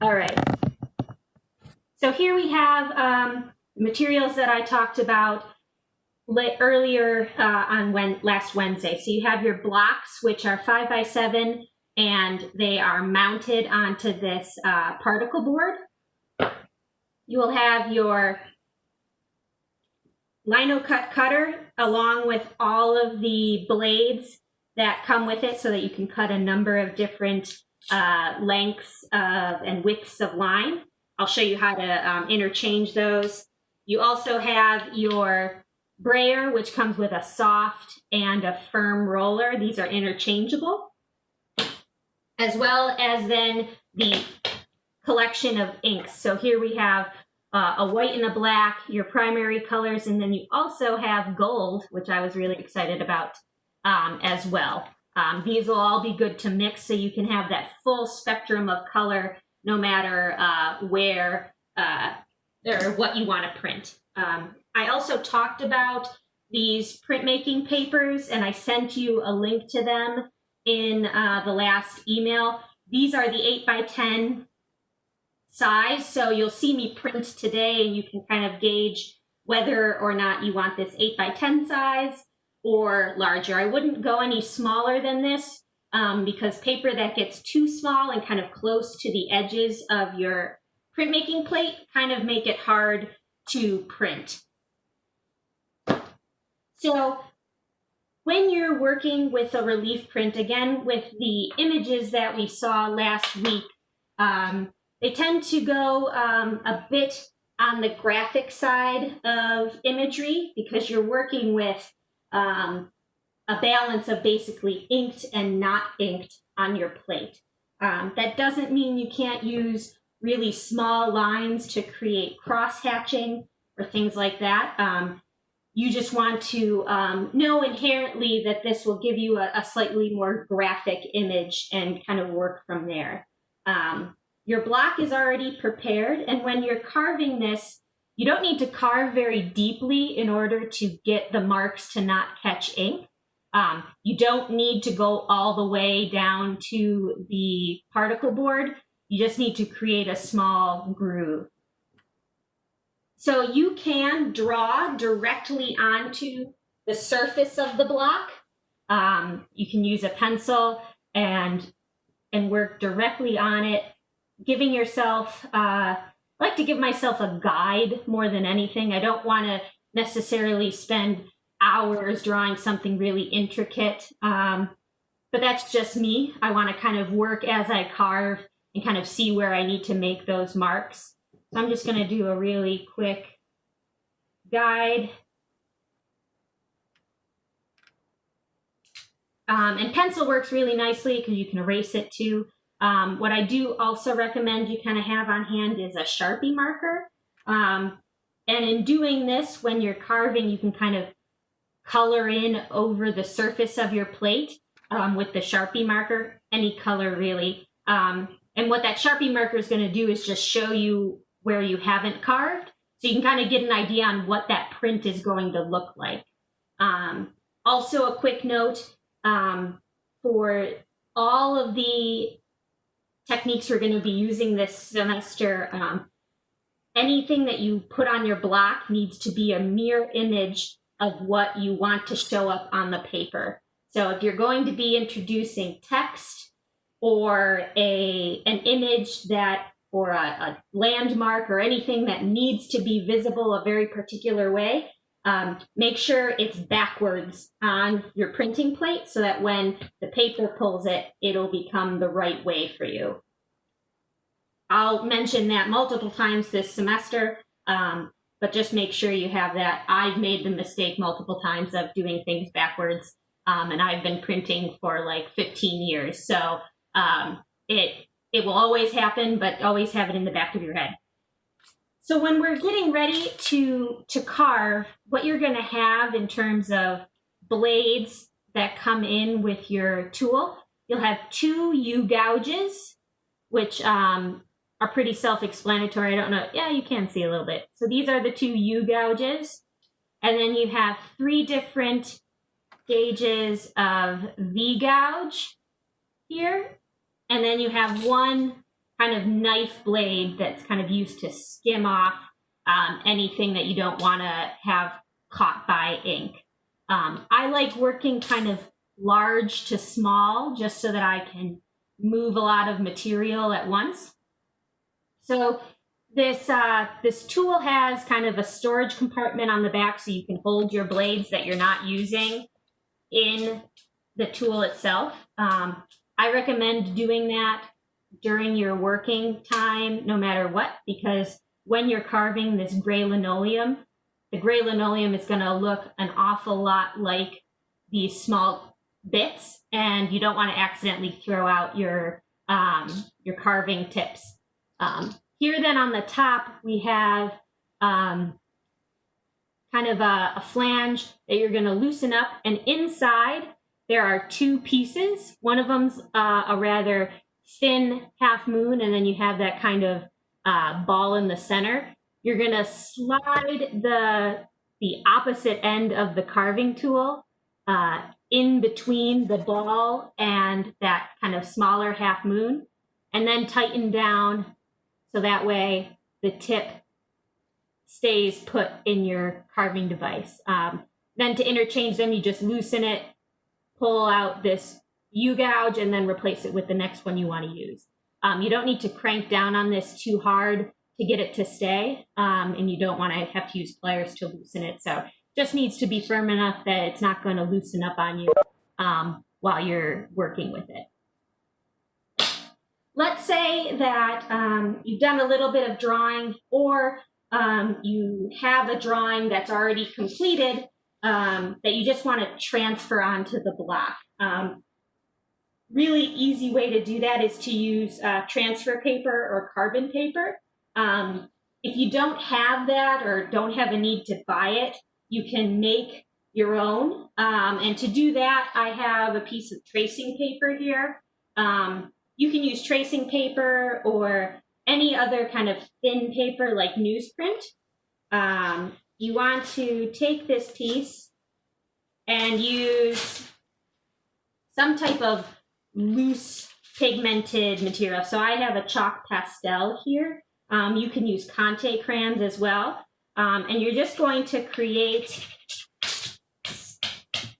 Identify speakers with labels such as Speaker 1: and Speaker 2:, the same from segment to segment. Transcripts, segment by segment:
Speaker 1: All right. So here we have materials that I talked about earlier on last Wednesday. So you have your blocks, which are 5x7, and they are mounted onto this particle board. You will have your lino cut cutter along with all of the blades that come with it so that you can cut a number of different lengths and widths of line. I'll show you how to interchange those. You also have your brayer, which comes with a soft and a firm roller. These are interchangeable. As well as then the collection of inks. So here we have a white and a black, your primary colors, and then you also have gold, which I was really excited about as well. These will all be good to mix so you can have that full spectrum of color no matter where or what you want to print. I also talked about these printmaking papers, and I sent you a link to them in the last email. These are the 8x10 size, so you'll see me print today and you can kind of gauge whether or not you want this 8x10 size or larger. I wouldn't go any smaller than this because paper that gets too small and kind of close to the edges of your printmaking plate kind of make it hard to print. So when you're working with a relief print, again, with the images that we saw last week, they tend to go a bit on the graphic side of imagery because you're working with a balance of basically inked and not inked on your plate. That doesn't mean you can't use really small lines to create cross-hatching or things like that. You just want to know inherently that this will give you a slightly more graphic image and kind of work from there. Your block is already prepared, and when you're carving this, you don't need to carve very deeply in order to get the marks to not catch ink. You don't need to go all the way down to the particle board. You just need to create a small groove. So you can draw directly onto the surface of the block. You can use a pencil and work directly on it, giving yourself, I like to give myself a guide more than anything. I don't want to necessarily spend hours drawing something really intricate, but that's just me. I want to kind of work as I carve and kind of see where I need to make those marks. So I'm just going to do a really quick guide. And pencil works really nicely because you can erase it too. What I do also recommend you kind of have on hand is a Sharpie marker. And in doing this, when you're carving, you can kind of color in over the surface of your plate with the Sharpie marker, any color really. And what that Sharpie marker is going to do is just show you where you haven't carved. So you can kind of get an idea on what that print is going to look like. Also a quick note, for all of the techniques we're going to be using this semester, anything that you put on your block needs to be a mirror image of what you want to show up on the paper. So if you're going to be introducing text or an image that, or a landmark or anything that needs to be visible a very particular way, make sure it's backwards on your printing plate so that when the paper pulls it, it'll become the right way for you. I'll mention that multiple times this semester, but just make sure you have that. I've made the mistake multiple times of doing things backwards, and I've been printing for like 15 years. So it will always happen, but always have it in the back of your head. So when we're getting ready to carve, what you're going to have in terms of blades that come in with your tool, you'll have 2 U-gouges, which are pretty self-explanatory. I don't know. Yeah, you can see a little bit. So these are the 2 U-gouges. And then you have 3 different gauges of V-gouge here. And then you have 1 kind of knife blade that's kind of used to skim off anything that you don't want to have caught by ink. I like working kind of large to small just so that I can move a lot of material at once. So this tool has kind of a storage compartment on the back so you can hold your blades that you're not using in the tool itself. I recommend doing that during your working time, no matter what, because when you're carving this gray linoleum, the gray linoleum is going to look an awful lot like these small bits, and you don't want to accidentally throw out your carving tips. Here then on the top, we have kind of a flange that you're going to loosen up, and inside there are two pieces. One of them's a rather thin half moon, and then you have that kind of ball in the center. You're going to slide the opposite end of the carving tool in between the ball and that kind of smaller half moon, and then tighten down so that way the tip stays put in your carving device. Then to interchange them, you just loosen it, pull out this U-gouge, and then replace it with the next one you want to use. You don't need to crank down on this too hard to get it to stay, and you don't want to have to use pliers to loosen it. So it just needs to be firm enough that it's not going to loosen up on you while you're working with it. Let's say that you've done a little bit of drawing, or you have a drawing that's already completed that you just want to transfer onto the block. Really easy way to do that is to use transfer paper or carbon paper. If you don't have that or don't have a need to buy it, you can make your own. And to do that, I have a piece of tracing paper here. You can use tracing paper or any other kind of thin paper like newsprint. You want to take this piece and use some type of loose pigmented material. So I have a chalk pastel here. You can use Conte crayons as well. And you're just going to create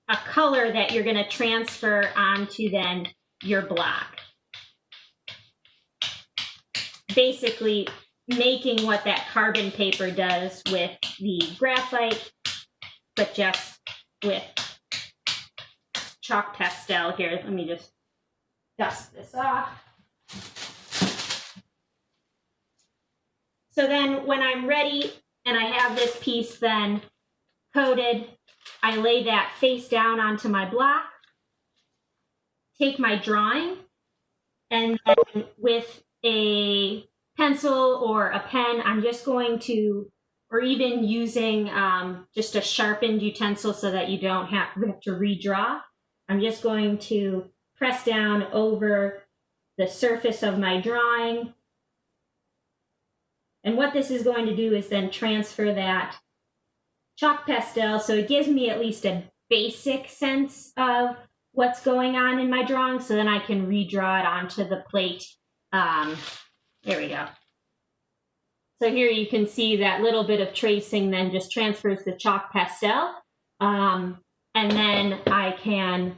Speaker 1: a color that you're going to transfer onto then your block. Basically making what that carbon paper does with the graphite, but just with chalk pastel here. Let me just dust this off. So then when I'm ready and I have this piece then coated, I lay that face down onto my block, take my drawing, and then with a pencil or a pen, I'm just going to, or even using just a sharpened utensil so that you don't have to redraw, I'm just going to press down over the surface of my drawing. And what this is going to do is then transfer that chalk pastel, so it gives me at least a basic sense of what's going on in my drawing, so then I can redraw it onto the plate. There we go. So here you can see that little bit of tracing then just transfers the chalk pastel. And then I can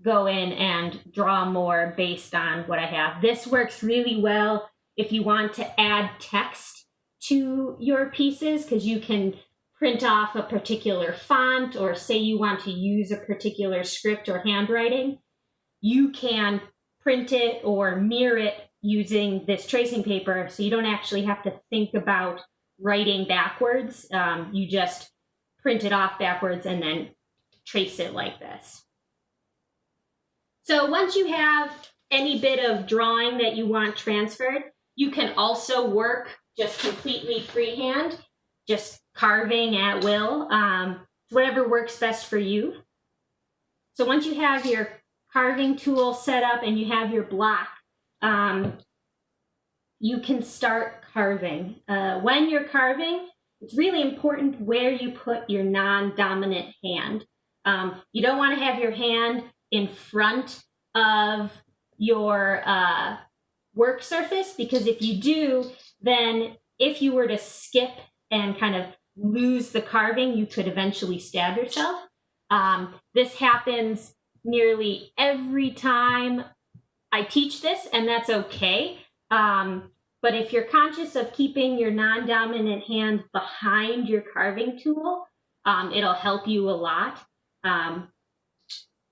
Speaker 1: go in and draw more based on what I have. This works really well if you want to add text to your pieces, because you can print off a particular font, or say you want to use a particular script or handwriting. You can print it or mirror it using this tracing paper, so you don't actually have to think about writing backwards. You just print it off backwards and then trace it like this. So once you have any bit of drawing that you want transferred, you can also work just completely freehand, just carving at will, whatever works best for you. So once you have your carving tool set up and you have your block, you can start carving. When you're carving, it's really important where you put your non-dominant hand. You don't want to have your hand in front of your work surface, because if you do, then if you were to skip and kind of lose the carving, you could eventually stab yourself. This happens nearly every time I teach this, and that's okay. But if you're conscious of keeping your non-dominant hand behind your carving tool, it'll help you a lot.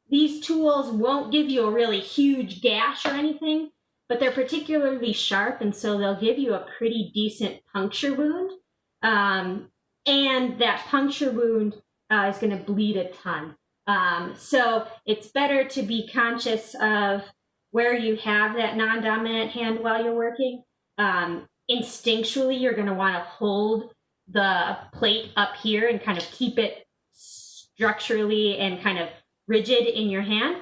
Speaker 1: These tools won't give you a really huge gash or anything, but they're particularly sharp, and so they'll give you a pretty decent puncture wound. And that puncture wound is going to bleed a ton. So it's better to be conscious of where you have that non-dominant hand while you're working. Instinctually, you're going to want to hold the plate up here and kind of keep it structurally and kind of rigid in your hand.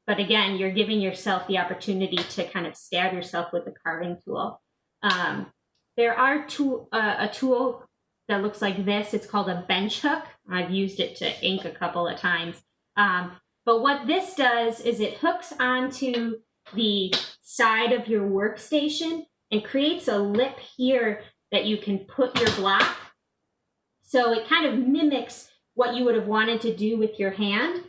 Speaker 1: But again, you're giving yourself the opportunity to kind of stab yourself with the carving tool. There are a tool that looks like this. It's called a bench hook. I've used it to ink a couple of times. But what this does is it hooks onto the side of your workstation and creates a lip here that you can put your block. So it kind of mimics what you would have wanted to do with your hand.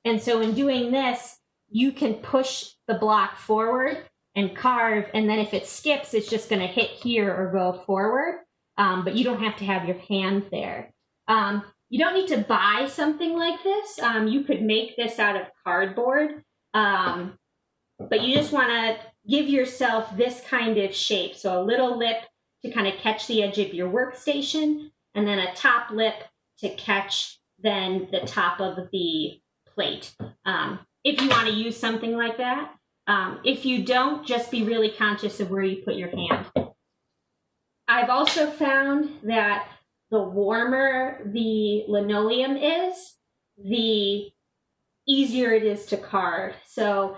Speaker 1: And so in doing this, you can push the block forward and carve, and then if it skips, it's just going to hit here or go forward. But you don't have to have your hand there. You don't need to buy something like this. You could make this out of cardboard, but you just want to give yourself this kind of shape. So a little lip to kind of catch the edge of your workstation, and then a top lip to catch then the top of the plate. If you want to use something like that. If you don't, just be really conscious of where you put your hand. I've also found that the warmer the linoleum is, the easier it is to carve. So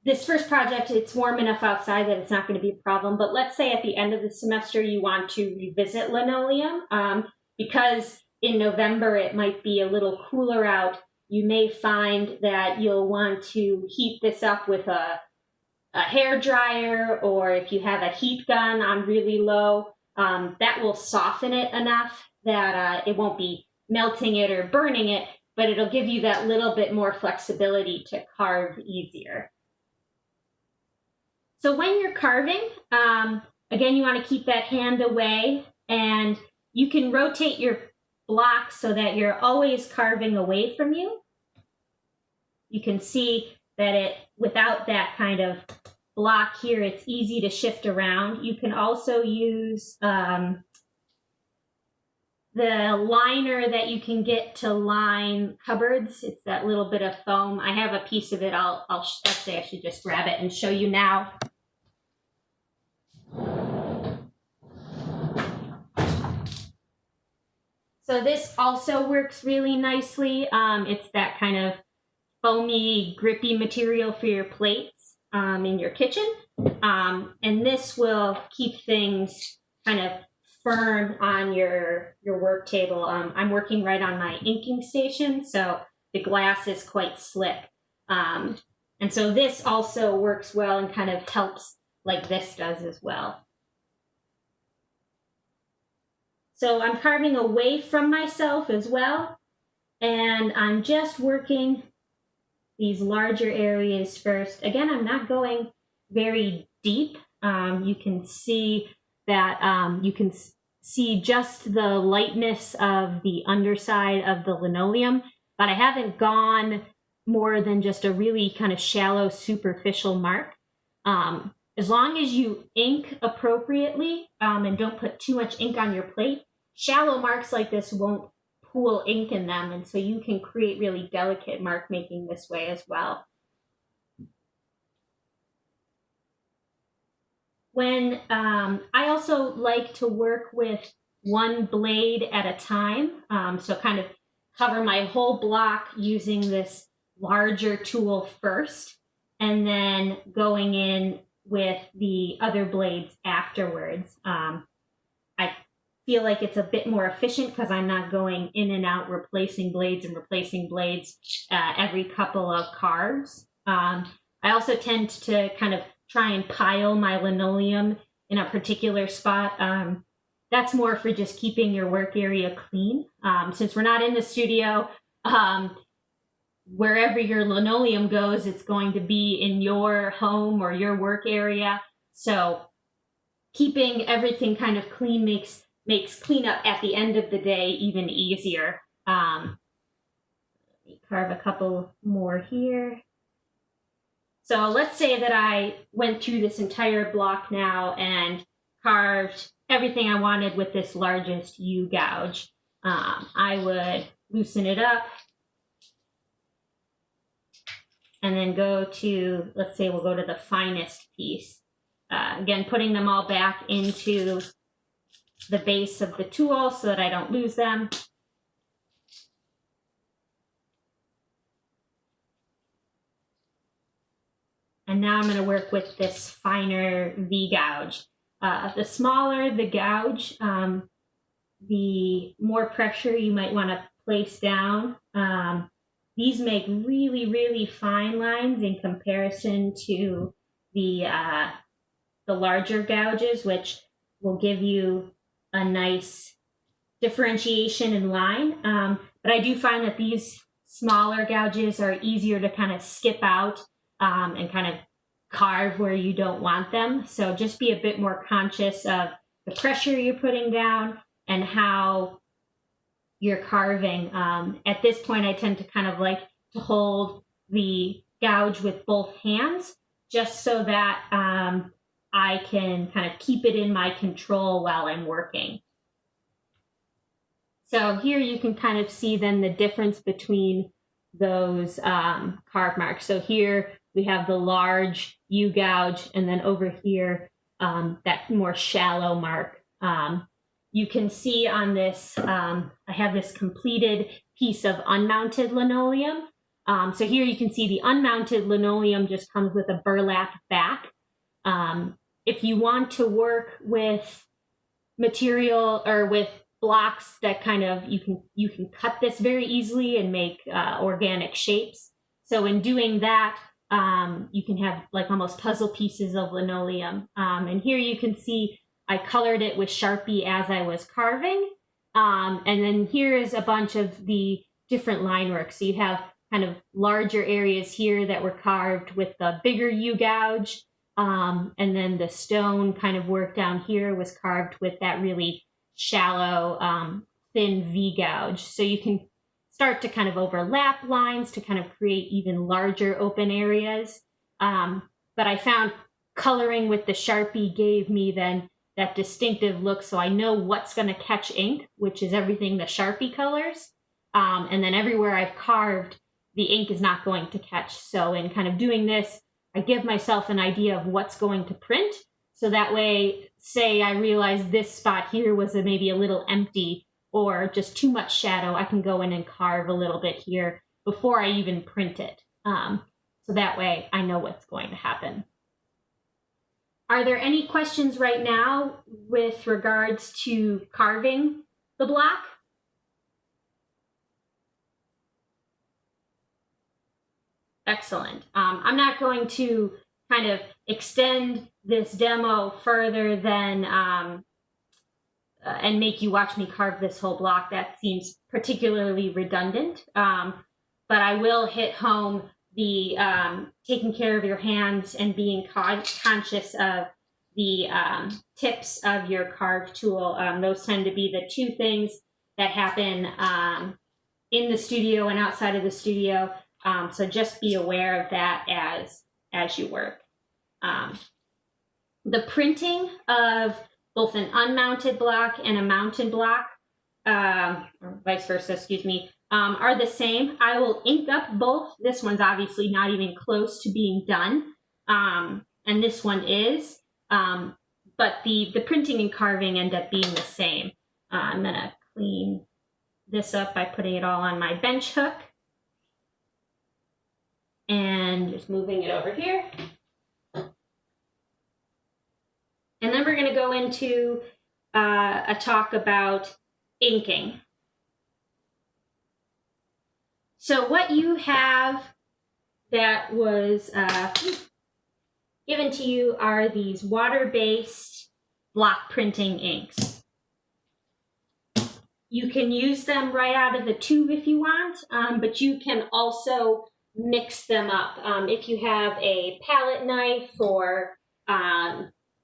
Speaker 1: this first project, it's warm enough outside that it's not going to be a problem. But let's say at the end of the semester you want to revisit linoleum, because in November it might be a little cooler out. You may find that you'll want to heat this up with a hair dryer, or if you have a heat gun on really low, that will soften it enough that it won't be melting it or burning it, but it'll give you that little bit more flexibility to carve easier. So when you're carving, again, you want to keep that hand away, and you can rotate your block so that you're always carving away from you. You can see that without that kind of block here, it's easy to shift around. You can also use the liner that you can get to line cupboards. It's that little bit of foam. I have a piece of it. Actually, I should just grab it and show you now. So this also works really nicely. It's that kind of foamy, grippy material for your plates in your kitchen. And this will keep things kind of firm on your work table. I'm working right on my inking station, so the glass is quite slick. And so this also works well and kind of helps like this does as well. So I'm carving away from myself as well, and I'm just working these larger areas first. Again, I'm not going very deep. You can see that you can see just the lightness of the underside of the linoleum, but I haven't gone more than just a really kind of shallow, superficial mark. As long as you ink appropriately and don't put too much ink on your plate, shallow marks like this won't pool ink in them, and so you can create really delicate mark making this way as well. When I also like to work with one blade at a time, so kind of cover my whole block using this larger tool first, and then going in with the other blades afterwards. I feel like it's a bit more efficient because I'm not going in and out replacing blades every couple of carves. I I also tend to kind of try and pile my linoleum in a particular spot. That's more for just keeping your work area clean. Since we're not in the studio, wherever your linoleum goes, it's going to be in your home or your work area. So keeping everything kind of clean makes cleanup at the end of the day even easier. Let me carve a couple more here. So let's say that I went through this entire block now and carved everything I wanted with this largest U gouge. I would loosen it up and then go to, let's say we'll go to the finest piece. Again, putting them all back into the base of the tool so that I don't lose them. And now I'm going to work with this finer V gouge. The smaller the gouge, the more pressure you might want to place down. These make really, really fine lines in comparison to the larger gouges, which will give you a nice differentiation in line. But I do find that these smaller gouges are easier to kind of skip out and kind of carve where you don't want them. So just be a bit more conscious of the pressure you're putting down and how you're carving. At this point, I tend to kind of like to hold the gouge with both hands just so that I can kind of keep it in my control while I'm working. So here you can kind of see then the difference between those carve marks. So here we have the large U gouge, and then over here, that more shallow mark. You can see on this, I have this completed piece of unmounted linoleum. So here you can see the unmounted linoleum just comes with a burlap back. If you want to work with material or with blocks that kind of, you can cut this very easily and make organic shapes. So in doing that, you can have like almost puzzle pieces of linoleum. And here you can see I colored it with Sharpie as I was carving. And then here is a bunch of the different line work. So you have kind of larger areas here that were carved with the bigger U gouge. And then the stone kind of work down here was carved with that really shallow, thin V gouge. So you can start to kind of overlap lines to kind of create even larger open areas. But I found coloring with the Sharpie gave me then that distinctive look, so I know what's going to catch ink, which is everything the Sharpie colors. And then everywhere I've carved, the ink is not going to catch. So in kind of doing this, I give myself an idea of what's going to print. So that way, say I realize this spot here was maybe a little empty or just too much shadow, I can go in and carve a little bit here before I even print it. So that way I know what's going to happen. Are there any questions right now with regards to carving the block? Excellent. I'm not going to kind of extend this demo further than and make you watch me carve this whole block. That seems particularly redundant. But I will hit home the taking care of your hands and being conscious of the tips of your carve tool. Those tend to be the two things that happen in the studio and outside of the studio. So just be aware of that as you work. The printing of both an unmounted block and a mounted block, or vice versa, excuse me, are the same. I will ink up both. This one's obviously not even close to being done, and this one is. But the printing and carving end up being the same. I'm going to clean this up by putting it all on my bench hook. And just moving it over here. And then we're going to go into a talk about inking. So what you have that was given to you are these water-based block printing inks. You can use them right out of the tube if you want, but you can also mix them up. If you have a palette knife or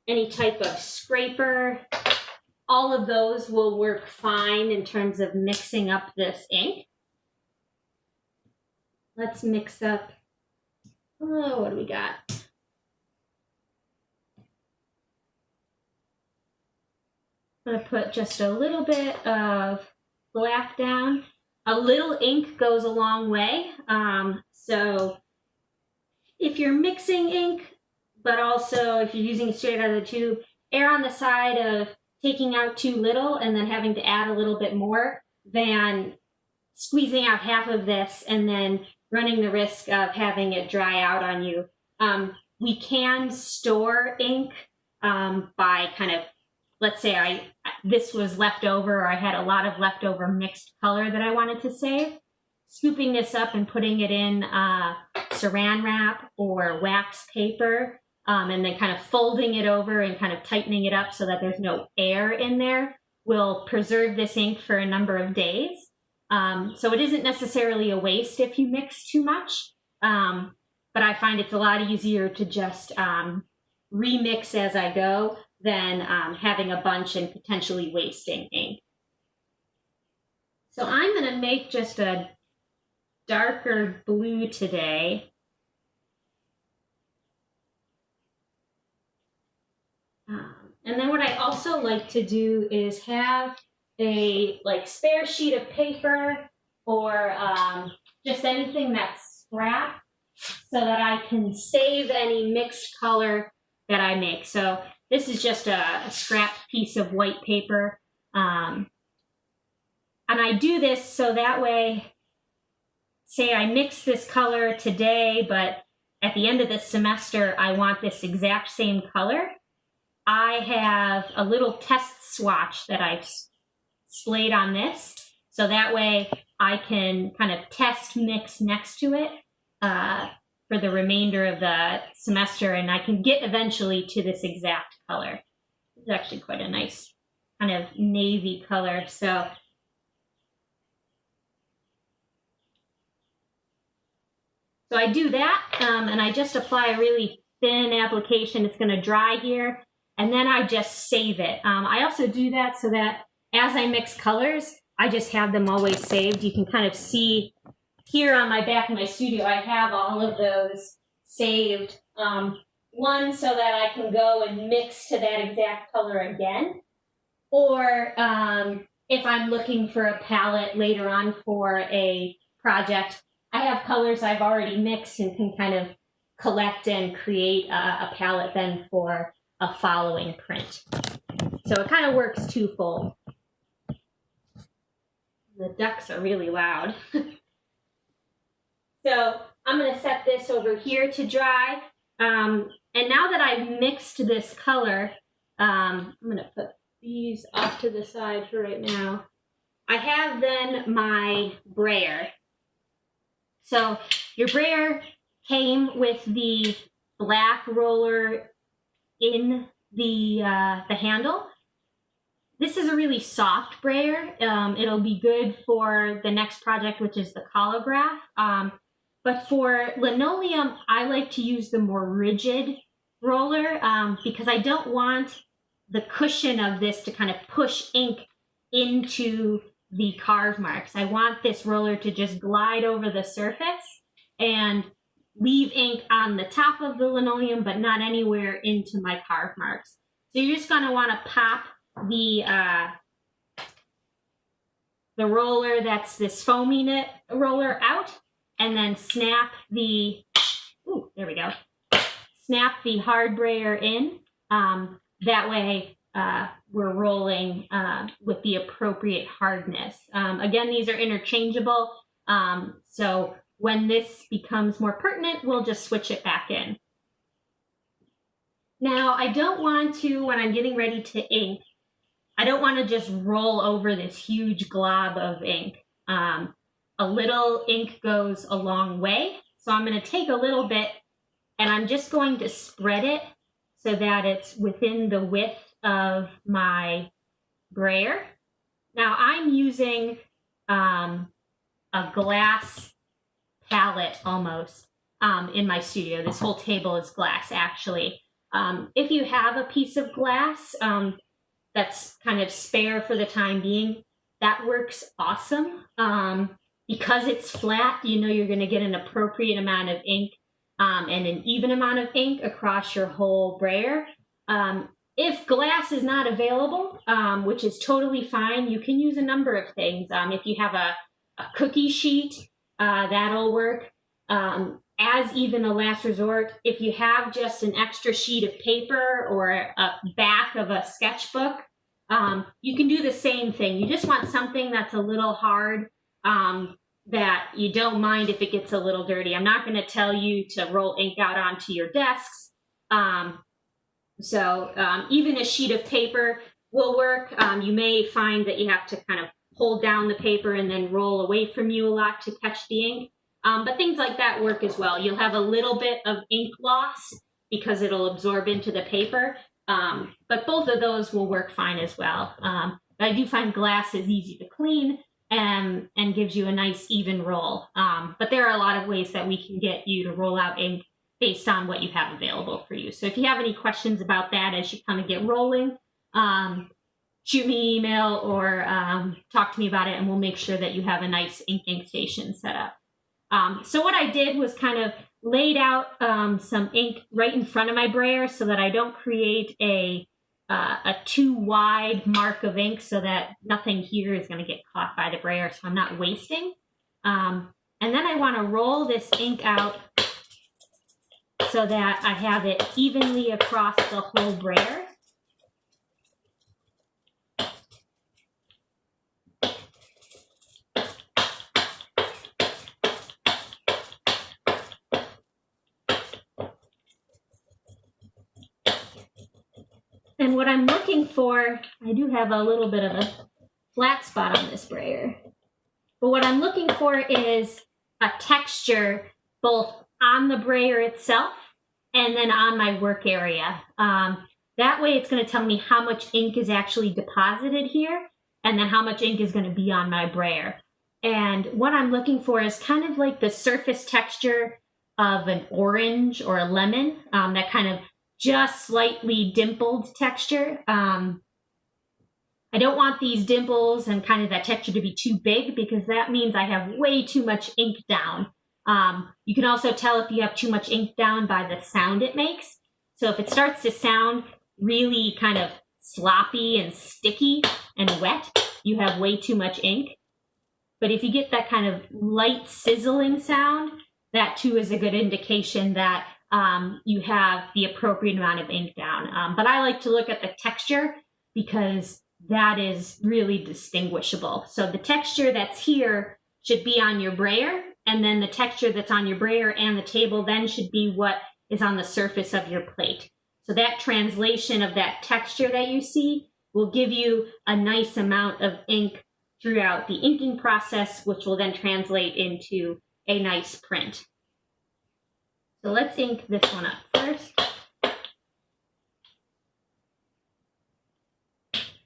Speaker 1: any type of scraper, all of those will work fine in terms of mixing up this ink. Let's mix up, what do we got? I'm going to put just a little bit of black down. A little ink goes a long way. So if you're mixing ink, but also if you're using it straight out of the tube, err on the side of taking out too little and then having to add a little bit more than squeezing out half of this and then running the risk of having it dry out on you. We can store ink by kind of, let's say this was left over, or I had a lot of leftover mixed color that I wanted to save. Scooping this up and putting it in saran wrap or wax paper, and then kind of folding it over and kind of tightening it up so that there's no air in there will preserve this ink for a number of days. So it isn't necessarily a waste if you mix too much, but I find it's a lot easier to just remix as I go than having a bunch and potentially wasting ink. So I'm going to make just a darker blue today. And then what I also like to do is have a spare sheet of paper or just anything that's scrap so that I can save any mixed color that I make. So this is just a scrap piece of white paper. And I do this so that way, say I mix this color today, but at the end of the semester, I want this exact same color. I have a little test swatch that I've splayed on this. So that way I can kind of test mix next to it for the remainder of the semester, and I can get eventually to this exact color. It's actually quite a nice kind of navy color. So I do that, and I just apply a really thin application. It's going to dry here, and then I just save it. I also do that so that as I mix colors, I just have them always saved. You can kind of see here on my back of my studio, I have all of those saved. One, so that I can go and mix to that exact color again. Or if I'm looking for a palette later on for a project, I have colors I've already mixed and can kind of collect and create a palette then for a following print. So it kind of works twofold. The ducks are really loud. So I'm going to set this over here to dry. And now that I've mixed this color, I'm going to put these off to the side for right now. I have then my brayer. So your brayer came with the black roller in the handle. This is a really soft brayer. It'll be good for the next project, which is the collograph. But for linoleum, I like to use the more rigid roller because I don't want the cushion of this to kind of push ink into the carve marks. I want this roller to just glide over the surface and leave ink on the top of the linoleum, but not anywhere into my carve marks. So you're just going to want to pop the roller, that's this foamy knit roller, out, and then snap the, there we go, snap the hard brayer in. That way we're rolling with the appropriate hardness. Again, these are interchangeable, so when this becomes more pertinent, we'll just switch it back in. Now, I don't want to, when I'm getting ready to ink, I don't want to just roll over this huge glob of ink. A little ink goes a long way, So I'm going to take a little bit and I'm just going to spread it so that it's within the width of my brayer. Now I'm using a glass palette almost in my studio. This whole table is glass actually. If you have a piece of glass that's kind of spare for the time being, that works awesome. Because it's flat, you know you're going to get an appropriate amount of ink and an even amount of ink across your whole brayer. If glass is not available, which is totally fine, you can use a number of things. If you have a cookie sheet, that'll work. As even a last resort, if you have just an extra sheet of paper or a back of a sketchbook, you can do the same thing. You just want something that's a little hard, that you don't mind if it gets a little dirty. I'm not going to tell you to roll ink out onto your desks. Even a sheet of paper will work. You may find that you have to kind of hold down the paper and then roll away from you a lot to catch the ink. But things like that work as well. You'll have a little bit of ink loss because it'll absorb into the paper. But both of those will work fine as well. I do find glass is easy to clean and gives you a nice even roll. But there are a lot of ways that we can get you to roll out ink based on what you have available for you. So if you have any questions about that as you kind of get rolling, shoot me an email or talk to me about it, and we'll make sure that you have a nice inking station set up. So what I did was kind of laid out some ink right in front of my brayer so that I don't create a too wide mark of ink so that nothing here is going to get caught by the brayer, so I'm not wasting. And then I want to roll this ink out so that I have it evenly across the whole brayer. And what I'm looking for, I do have a little bit of a flat spot on this brayer, but what I'm looking for is a texture both on the brayer itself and then on my work area. That way it's going to tell me how much ink is actually deposited here and then how much ink is going to be on my brayer. And what I'm looking for is kind of like the surface texture of an orange or a lemon, that kind of just slightly dimpled texture. I don't want these dimples and kind of that texture to be too big because that means I have way too much ink down. You can also tell if you have too much ink down by the sound it makes. So if it starts to sound really kind of sloppy and sticky and wet, you have way too much ink. But if you get that kind of light sizzling sound, that too is a good indication that you have the appropriate amount of ink down. But I like to look at the texture because that is really distinguishable. So the texture that's here should be on your brayer, and then the texture that's on your brayer and the table then should be what is on the surface of your plate. So that translation of that texture that you see will give you a nice amount of ink throughout the inking process, which will then translate into a nice print. So let's ink this one up first.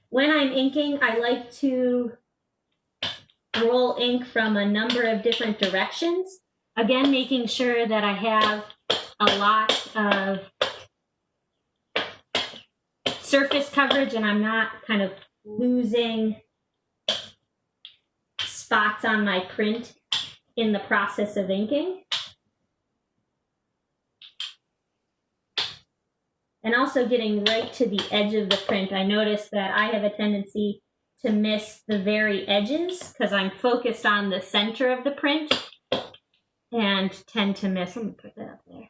Speaker 1: When I'm inking, I like to roll ink from a number of different directions. Again, making sure that I have a lot of surface coverage and I'm not kind of losing spots on my print in the process of inking. And also getting right to the edge of the print. I notice that I have a tendency to miss the very edges because I'm focused on the center of the print and tend to miss. Let me put that up there.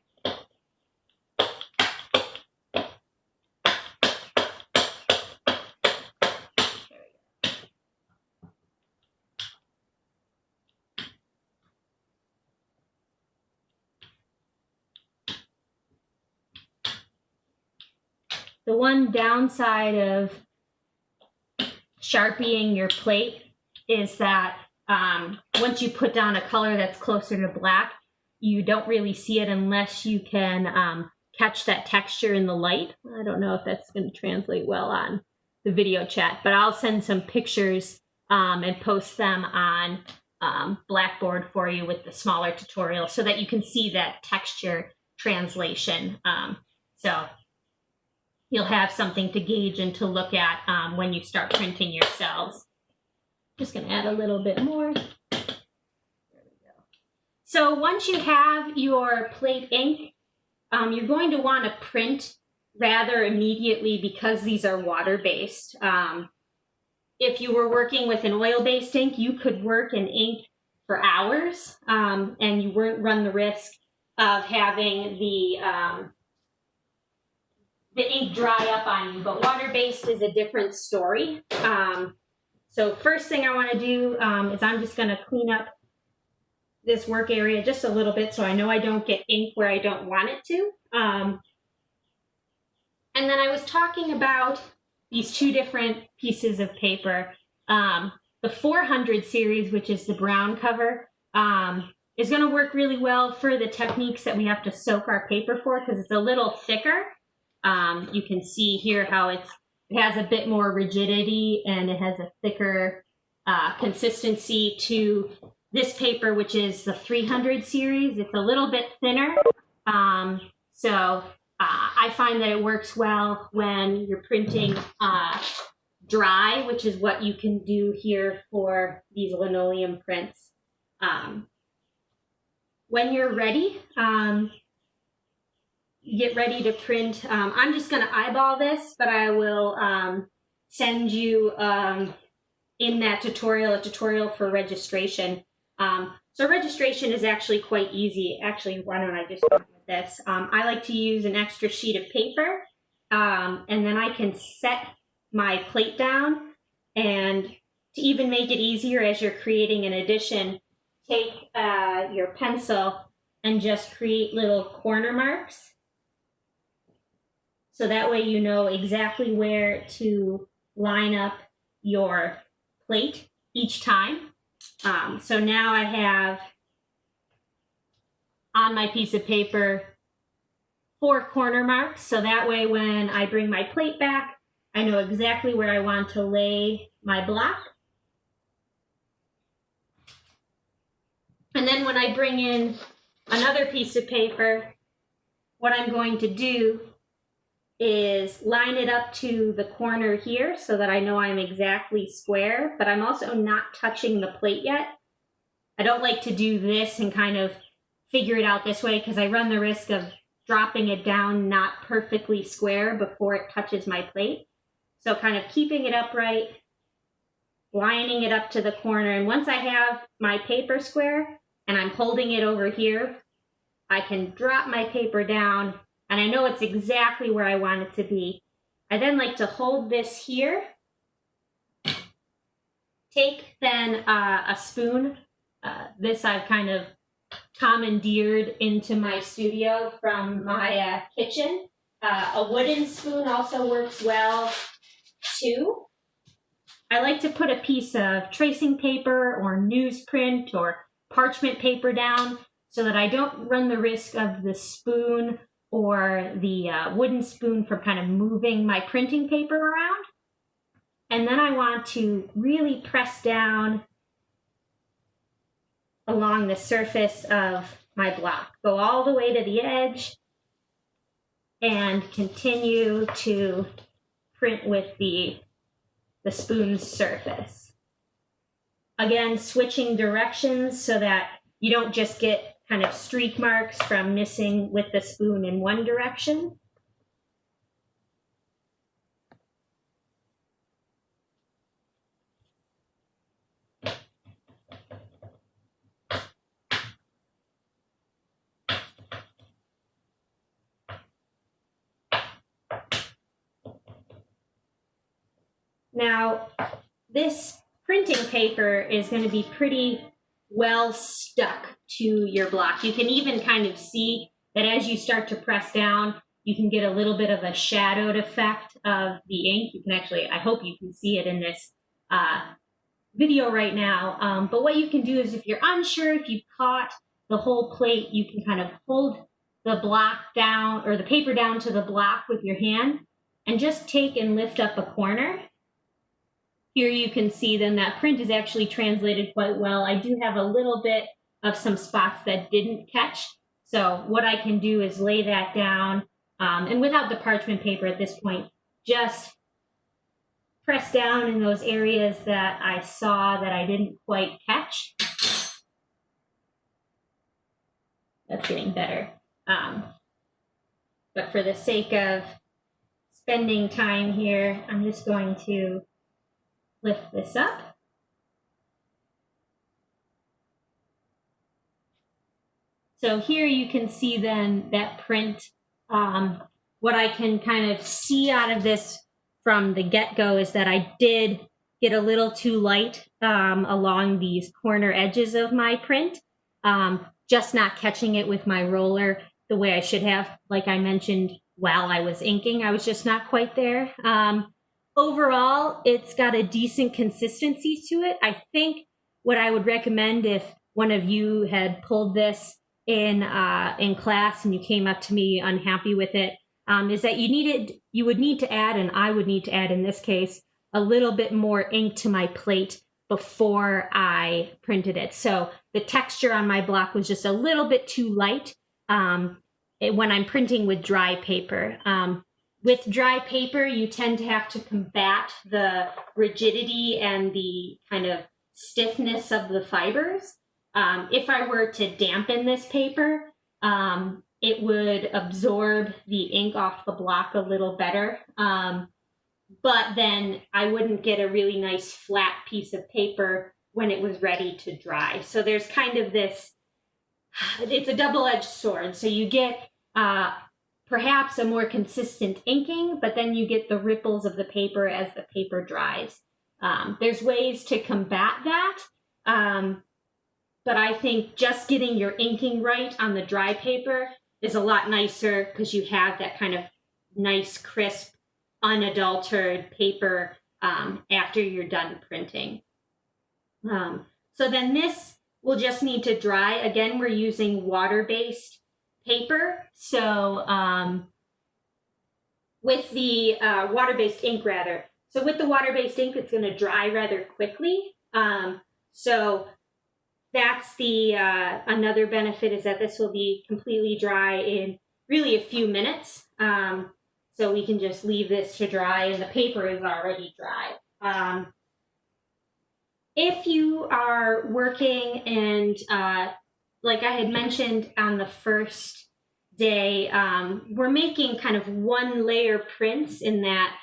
Speaker 1: The one downside of Sharpieing your plate is that once you put down a color that's closer to black, you don't really see it unless you can catch that texture in the light. I don't know if that's going to translate well on the video chat, but I'll send some pictures and post them on Blackboard for you with the smaller tutorial so that you can see that texture translation. So you'll have something to gauge and to look at when you start printing your cells. Just going to add a little bit more. There we go. So once you have your plate ink, you're going to want to print rather immediately because these are water-based. If you were working with an oil-based ink, you could work in ink for hours, and you wouldn't run the risk of having the ink dry up on you. But water-based is a different story. So first thing I want to do is I'm just going to clean up this work area just a little bit so I know I don't get ink where I don't want it to. And then I was talking about these two different pieces of paper. The 400 series, which is the brown cover, is going to work really well for the techniques that we have to soak our paper for because it's a little thicker. You can see here how it has a bit more rigidity and it has a thicker consistency to this paper, which is the 300 series. It's a little bit thinner. I find that it works well when you're printing dry, which is what you can do here for these linoleum prints. When you're ready, get ready to print. I'm just going to eyeball this, but I will send you in that tutorial a tutorial for registration. So registration is actually quite easy. Actually, why don't I just start with this? I like to use an extra sheet of paper, and then I can set my plate down. And to even make it easier as you're creating an addition, take your pencil and just create little corner marks. So that way you know exactly where to line up your plate each time. So now I have on my piece of paper 4 corner marks. So that way when I bring my plate back, I know exactly where I want to lay my block. And then when I bring in another piece of paper, what I'm going to do is line it up to the corner here so that I know I'm exactly square, but I'm also not touching the plate yet. I don't like to do this and kind of figure it out this way because I run the risk of dropping it down not perfectly square before it touches my plate. So kind of keeping it upright, lining it up to the corner, and once I have my paper square and I'm holding it over here, I can drop my paper down and I know it's exactly where I want it to be. I then like to hold this here. Take then a spoon. This I've kind of commandeered into my studio from my kitchen. A wooden spoon also works well too. I like to put a piece of tracing paper or newsprint or parchment paper down so that I don't run the risk of the spoon or the wooden spoon from kind of moving my printing paper around. And then I want to really press down along the surface of my block. Go all the way to the edge and continue to print with the spoon's surface. Again, switching directions so that you don't just get kind of streak marks from missing with the spoon in one direction. Now, this printing paper is going to be pretty well stuck to your block. You can even kind of see that as you start to press down, you can get a little bit of a shadowed effect of the ink. You can actually, I hope you can see it in this video right now. But what you can do is if you're unsure if you've caught the whole plate, you can kind of hold the block down or the paper down to the block with your hand and just take and lift up a corner. Here you can see then that print is actually translated quite well. I do have a little bit of some spots that didn't catch. So what I can do is lay that down and without the parchment paper at this point, just press down in those areas that I saw that I didn't quite catch. That's getting better. But for the sake of spending time here, I'm just going to lift this up. So here you can see then that print. What I can kind of see out of this from the get-go is that I did get a little too light along these corner edges of my print. Just not catching it with my roller the way I should have. Like I mentioned while I was inking, I was just not quite there. Overall, it's got a decent consistency to it. I think what I would recommend if one of you had pulled this in class and you came up to me unhappy with it, is that you would need to add, and I would need to add in this case, a little bit more ink to my plate before I printed it. So the texture on my block was just a little bit too light when I'm printing with dry paper. With dry paper, you tend to have to combat the rigidity and the kind of stiffness of the fibers. If I were to dampen this paper, it would absorb the ink off the block a little better. But then I wouldn't get a really nice flat piece of paper when it was ready to dry. So there's kind of this, it's a double-edged sword. So you get perhaps a more consistent inking, but then you get the ripples of the paper as the paper dries. There's ways to combat that, but I think just getting your inking right on the dry paper is a lot nicer because you have that kind of nice, crisp, unadulterated paper after you're done printing. So then this will just need to dry. Again, we're using water-based paper. So with the water-based ink rather. So with the water-based ink, it's going to dry rather quickly. So that's the another benefit is that this will be completely dry in really a few minutes. So we can just leave this to dry and the paper is already dry. If you are working and like I had mentioned on the first day, we're making kind of one layer prints in that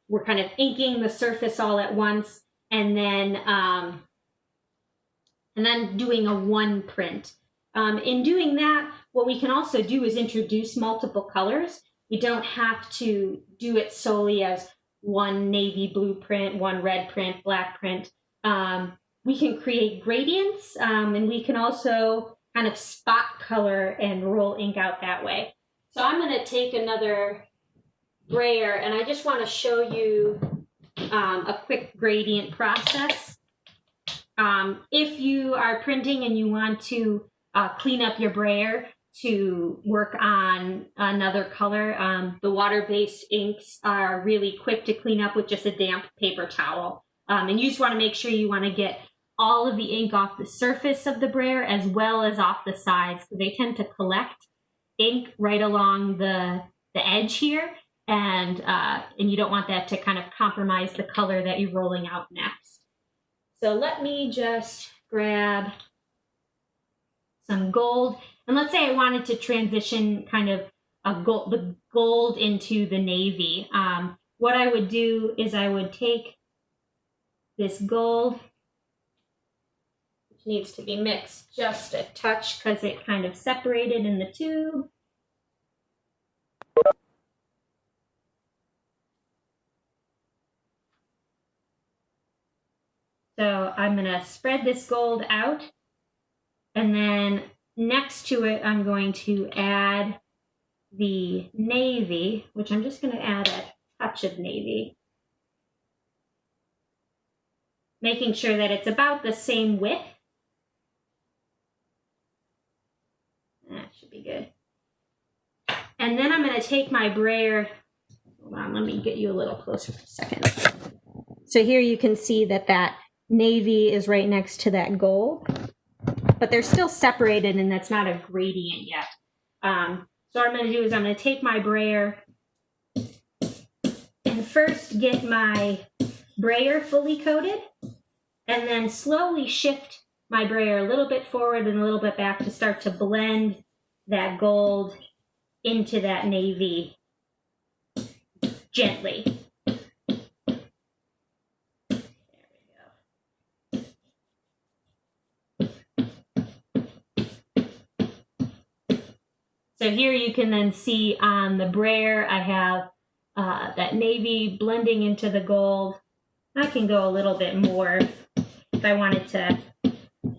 Speaker 1: we're kind of inking the surface all at once and then doing a one print. In doing that, what we can also do is introduce multiple colors. We don't have to do it solely as one navy blue print, one red print, black print. We can create gradients and we can also kind of spot color and roll ink out that way. So I'm going to take another brayer and I just want to show you a quick gradient process. If you are printing and you want to clean up your brayer to work on another color, the water-based inks are really quick to clean up with just a damp paper towel. And you just want to make sure you want to get all of the ink off the surface of the brayer as well as off the sides because they tend to collect ink right along the edge here. And you don't want that to kind of compromise the color that you're rolling out next. So let me just grab some gold. And let's say I wanted to transition kind of the gold into the navy. What I would do is I would take this gold, which needs to be mixed just a touch because it kind of separated in the tube. So I'm going to spread this gold out, and then next to it, I'm going to add the navy, which I'm just going to add a touch of navy, making sure that it's about the same width. And then I'm going to take my brayer. Hold on, let me get you a little closer for a second. So here you can see that that navy is right next to that gold, but they're still separated and that's not a gradient yet. So what I'm going to do is I'm going to take my brayer and first get my brayer fully coated and then slowly shift my brayer a little bit forward and a little bit back to start to blend that gold into that navy gently. So here you can then see on the brayer, I have that navy blending into the gold. I can go a little bit more if I wanted to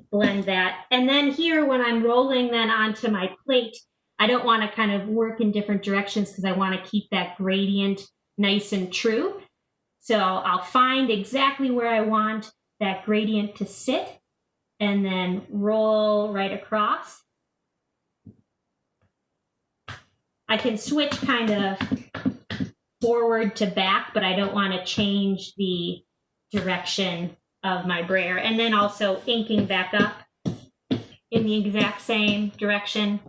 Speaker 1: blend that. And then here, when I'm rolling then onto my plate, I don't want to kind of work in different directions because I want to keep that gradient nice and true. So I'll find exactly where I want that gradient to sit and then roll right across. I can switch kind of forward to back, but I don't want to change the direction of my brayer. And then also inking back up in the exact same direction.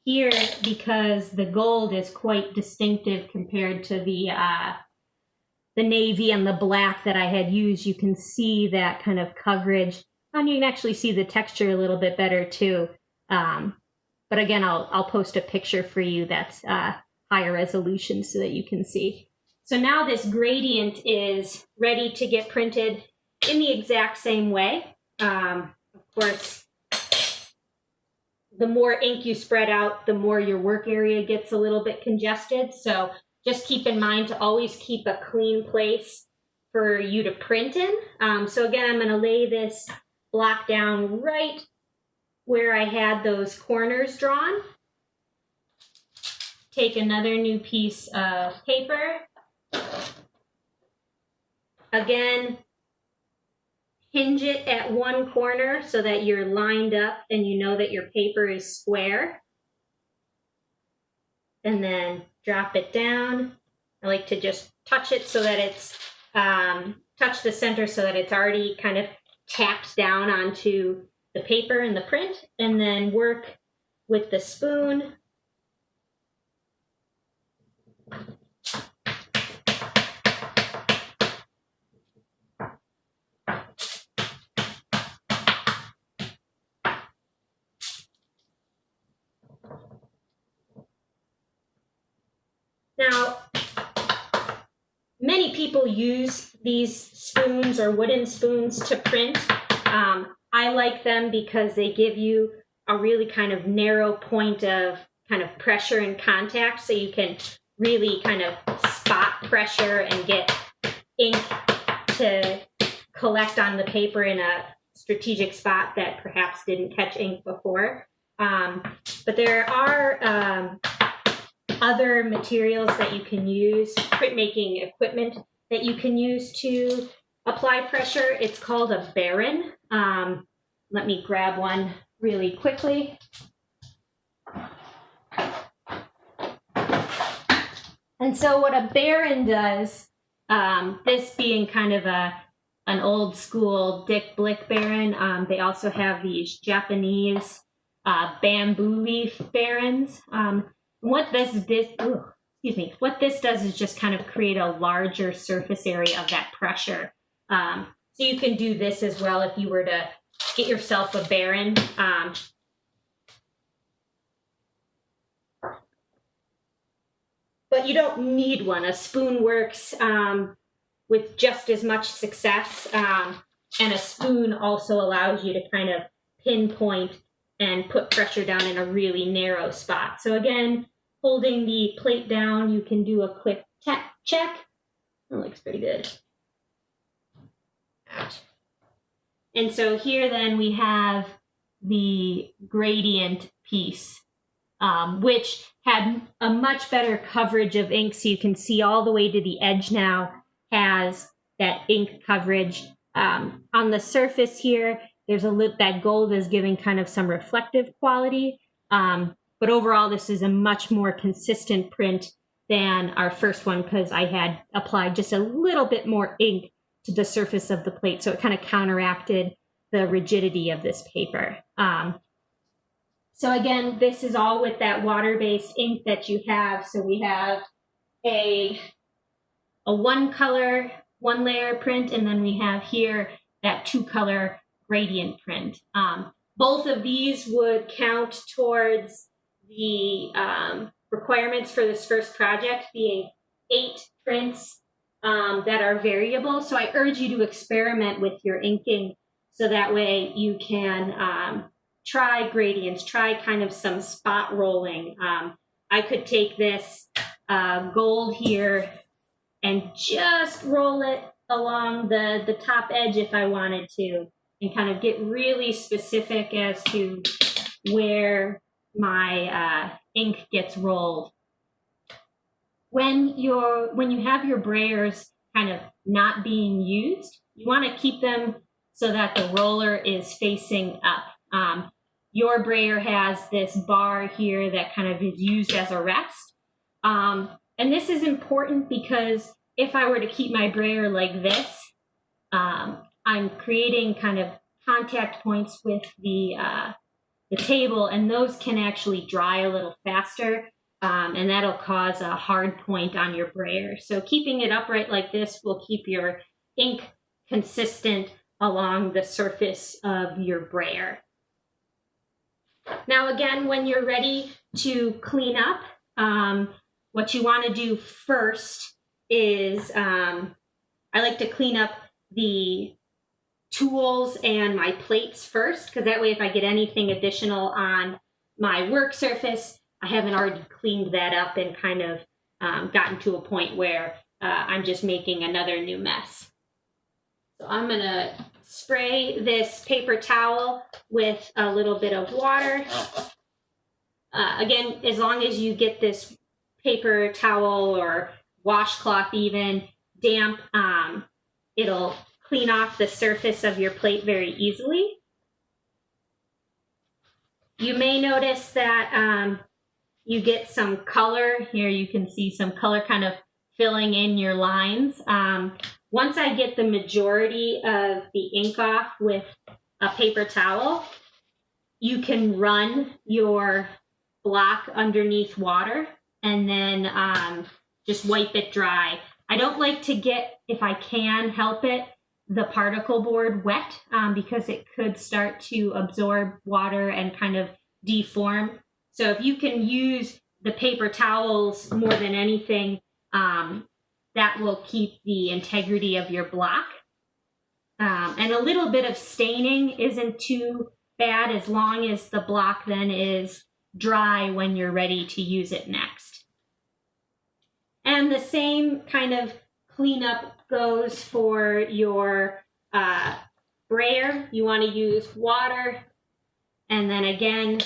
Speaker 1: Here, because the gold is quite distinctive compared to the navy and the black that I had used, you can see that kind of coverage. And you can actually see the texture a little bit better too. But again, I'll post a picture for you that's higher resolution so that you can see. So now this gradient is ready to get printed in the exact same way. Of course, the more ink you spread out, the more your work area gets a little bit congested. So just keep in mind to always keep a clean place for you to print in. So again, I'm going to lay this block down right where I had those corners drawn. Take another new piece of paper. Again, hinge it at one corner so that you're lined up and you know that your paper is square. And then drop it down. I like to just touch it so that it's, touch the center so that it's already kind of tacked down onto the paper and the print, and then work with the spoon. Now, many people use these spoons or wooden spoons to print. I like them because they give you a really kind of narrow point of kind of pressure and contact, so you can really kind of spot pressure and get ink to collect on the paper in a strategic spot that perhaps didn't catch ink before. But there are other materials that you can use, printmaking equipment that you can use to apply pressure. It's called a baren. Let me grab one really quickly. And so what a baren does, this being kind of an old school Dick Blick baren, they also have these Japanese bamboo leaf barens. What this does is just kind of create a larger surface area of that pressure. So you can do this as well if you were to get yourself a baren. But you don't need one. A spoon works with just as much success. And a spoon also allows you to kind of pinpoint and put pressure down in a really narrow spot. So again, holding the plate down, you can do a quick check. That looks pretty good. And so here then we have the gradient piece, which had a much better coverage of ink. So you can see all the way to the edge now has that ink coverage. On the surface here, there's that gold is giving kind of some reflective quality. But overall, this is a much more consistent print than our first one because I had applied just a little bit more ink to the surface of the plate. So it kind of counteracted the rigidity of this paper. So again, this is all with that water-based ink that you have. So we have a one color, one layer print, and then we have here that 2-color gradient print. Both of these would count towards the requirements for this first project, being 8 prints that are variable. So I urge you to experiment with your inking so that way you can try gradients, try kind of some spot rolling. I could take this gold here and just roll it along the top edge if I wanted to, and kind of get really specific as to where my ink gets rolled. When you have your brayers kind of not being used, you want to keep them so that the roller is facing up. Your brayer has this bar here that kind of is used as a rest. And this is important because if I were to keep my brayer like this, I'm creating kind of contact points with the table, and those can actually dry a little faster, and that'll cause a hard point on your brayer. So keeping it upright like this will keep your ink consistent along the surface of your brayer. Now again, when you're ready to clean up, what you want to do first is I like to clean up the tools and my plates first, because that way if I get anything additional on my work surface, I haven't already cleaned that up and kind of gotten to a point where I'm just making another new mess. So I'm going to spray this paper towel with a little bit of water. Again, as long as you get this paper towel or washcloth even damp, it'll clean off the surface of your plate very easily. You may notice that you get some color. Here you can see some color kind of filling in your lines. Once I get the majority of the ink off with a paper towel, you can run your block underneath water and then just wipe it dry. I don't like to get, if I can help it, the particle board wet because it could start to absorb water and kind of deform. So if you can use the paper towels more than anything, that will keep the integrity of your block. And a little bit of staining isn't too bad as long as the block then is dry when you're ready to use it next. And the same kind of cleanup goes for your brayer. You want to use water, and then again,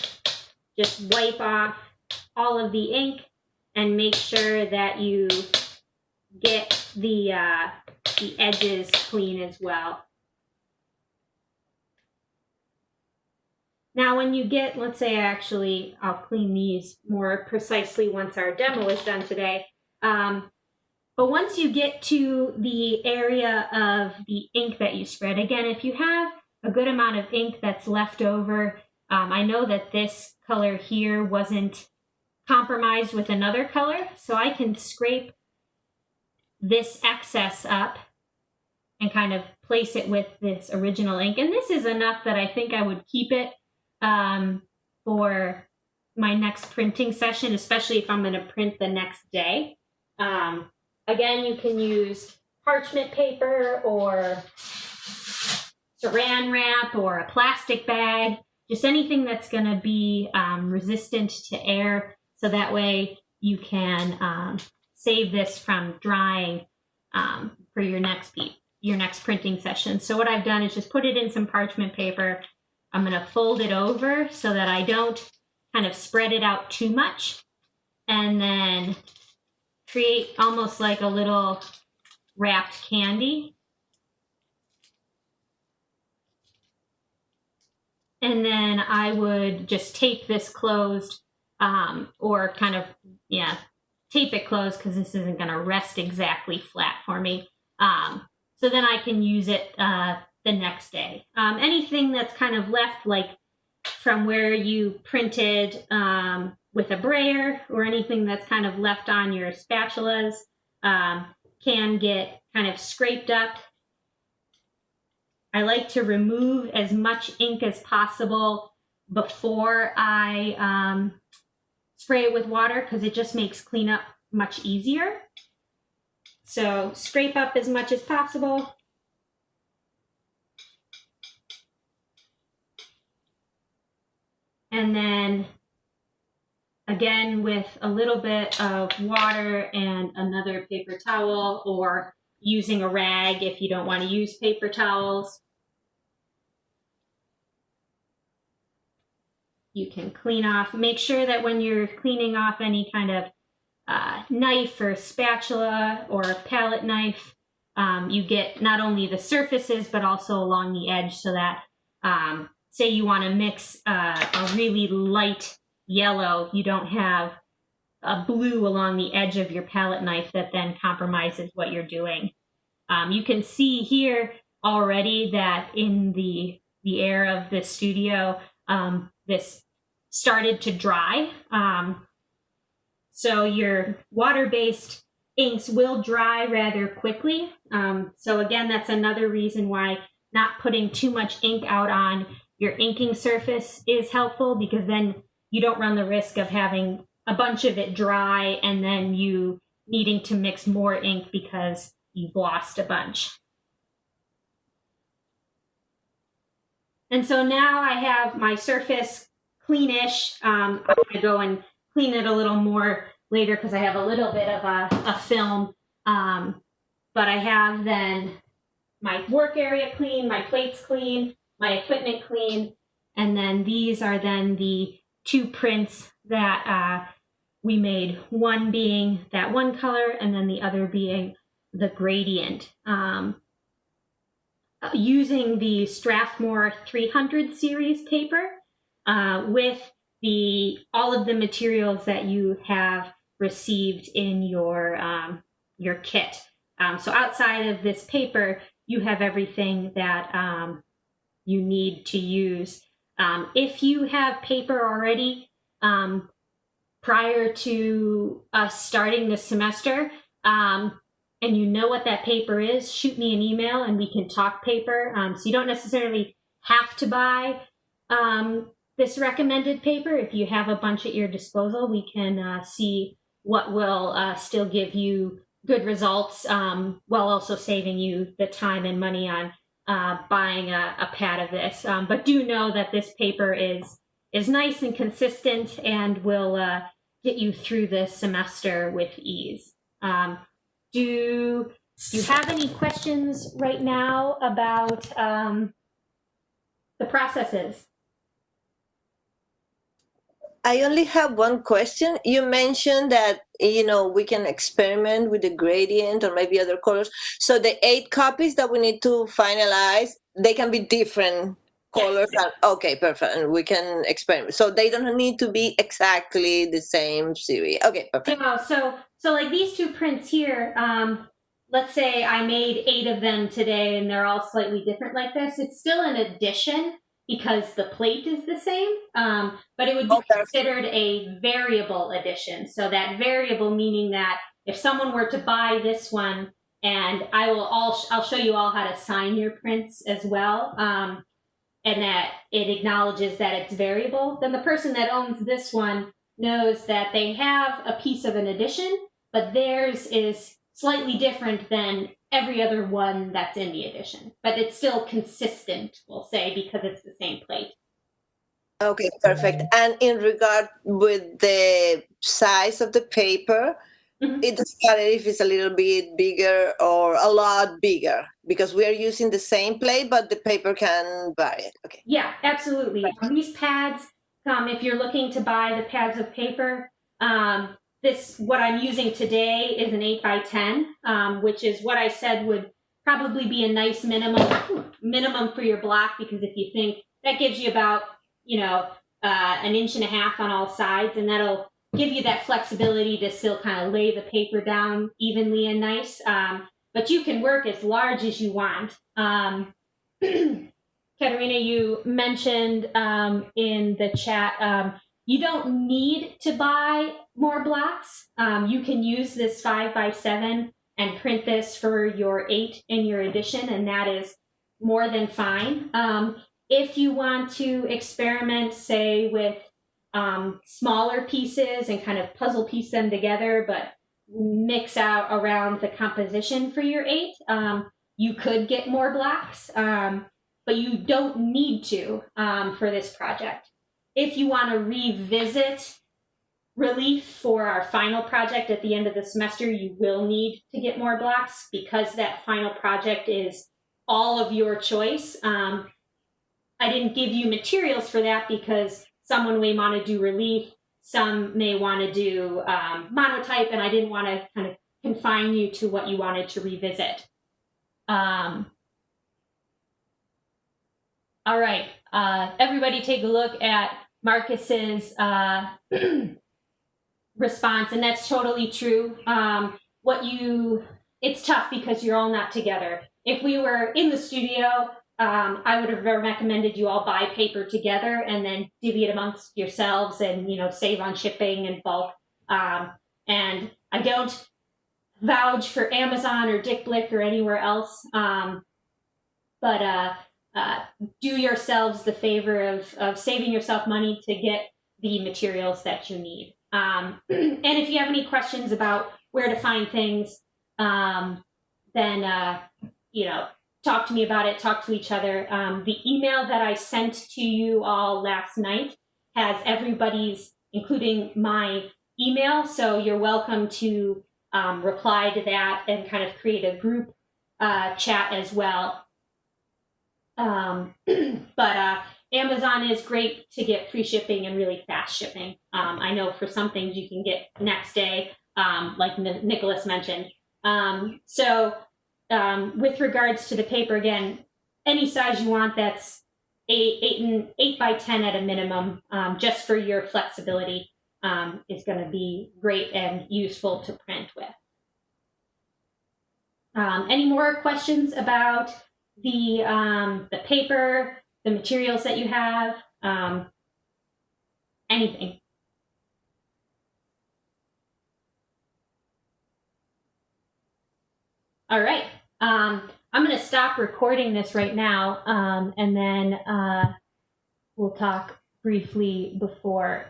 Speaker 1: just wipe off all of the ink and make sure that you get the edges clean as well. Now when you get, let's say I'll clean these more precisely once our demo is done today. But once you get to the area of the ink that you spread, again, if you have a good amount of ink that's left over, I know that this color here wasn't compromised with another color, so I can scrape this excess up and kind of place it with this original ink. And this is enough that I think I would keep it for my next printing session, especially if I'm going to print the next day. Again, you can use parchment paper or saran wrap or a plastic bag, just anything that's going to be resistant to air, so that way you can save this from drying for your next printing session. So what I've done is just put it in some parchment paper. I'm going to fold it over so that I don't kind of spread it out too much, and then create almost like a little wrapped candy. And then I would just tape this closed, or kind of, tape it closed because this isn't going to rest exactly flat for me. So then I can use it the next day. Anything that's kind of left, like from where you printed with a brayer, or anything that's kind of left on your spatulas, can get kind of scraped up. I like to remove as much ink as possible before I spray it with water, because it just makes cleanup much easier. So scrape up as much as possible. And then again, with a little bit of water and another paper towel, or using a rag if you don't want to use paper towels, you can clean off. Make sure that when you're cleaning off any kind of knife or spatula or palette knife, you get not only the surfaces but also along the edge, so that say you want to mix a really light yellow, you don't have a blue along the edge of your palette knife that then compromises what you're doing. You can see here already that in the air of the studio, this started to dry. So your water-based inks will dry rather quickly. So again, that's another reason why not putting too much ink out on your inking surface is helpful, because then you don't run the risk of having a bunch of it dry and then you needing to mix more ink because you've lost a bunch. And so now I have my surface cleanish. I'm going to go and clean it a little more later because I have a little bit of a film. But I have then my work area clean, my plates clean, my equipment clean, and then these are then the 2 prints that we made, one being that one color and then the other being the gradient. Using the Strathmore 300 series paper with all of the materials that you have received in your kit. So outside of this paper, you have everything that you need to use. If you have paper already prior to us starting this semester, and you know what that paper is, shoot me an email and we can talk paper. So you don't necessarily have to buy this recommended paper. If you have a bunch at your disposal, we can see what will still give you good results, while also saving you the time and money on buying a pad of this. But do know that this paper is nice and consistent and will get you through this semester with ease. Do you have any questions right now about the processes?
Speaker 2: I only have one question. You mentioned that, we can experiment with the gradient or maybe other colors. So the 8 copies that we need to finalize, they can be different colors.
Speaker 1: Yes.
Speaker 2: Okay, perfect. And we can experiment. So they don't need to be exactly the same series. Okay, perfect.
Speaker 1: No, so like these 2 prints here, let's say I made 8 of them today and they're all slightly different like this. It's still an addition because the plate is the same, but it would be considered a variable addition. So that variable meaning that if someone were to buy this one, and I'll show you all how to sign your prints as well, and that it acknowledges that it's variable, then the person that owns this one knows that they have a piece of an addition, but theirs is slightly different than every other one that's in the edition. But it's still consistent, we'll say, because it's the same plate.
Speaker 2: Okay, perfect. And in regard with the size of the paper, it doesn't matter if it's a little bit bigger or a lot bigger, because we are using the same plate, but the paper can vary. Okay.
Speaker 1: Yeah, absolutely. These pads, if you're looking to buy the pads of paper, what I'm using today is an 8x10, which is what I said would probably be a nice minimum for your block, because if you think that gives you about, an inch and a half on all sides, and that'll give you that flexibility to still kind of lay the paper down evenly and nice. But you can work as large as you want. Katerina, you mentioned in the chat, you don't need to buy more blocks. You can use this 5x7 and print this for your 8 in your edition, and that is more than fine. If you want to experiment, say, with smaller pieces and kind of puzzle piece them together, but mix out around the composition for your 8, you could get more blocks, but you don't need to for this project. If you want to revisit relief for our final project at the end of the semester, you will need to get more blocks because that final project is all of your choice. I didn't give you materials for that because someone may want to do relief, some may want to do monotype, and I didn't want to kind of confine you to what you wanted to revisit. All right, everybody take a look at Marcus's response, and that's totally true. It's tough because you're all not together. If we were in the studio, I would have recommended you all buy paper together and then divvy it amongst yourselves and, save on shipping and bulk. And I don't vouch for Amazon or Dick Blick or anywhere else, but do yourselves the favor of saving yourself money to get the materials that you need. And if you have any questions about where to find things, then, talk to me about it, talk to each other. The email that I sent to you all last night has everybody's, including my email, so you're welcome to reply to that and kind of create a group chat as well. But Amazon is great to get free shipping and really fast shipping. I know for some things you can get next day, like Nicholas mentioned. With regards to the paper, again, any size you want that's 8 by 10 at a minimum, just for your flexibility, is going to be great and useful to print with. Any more questions about the paper, the materials that you have, anything? All right. I'm going to stop recording this right now, and then we'll talk briefly before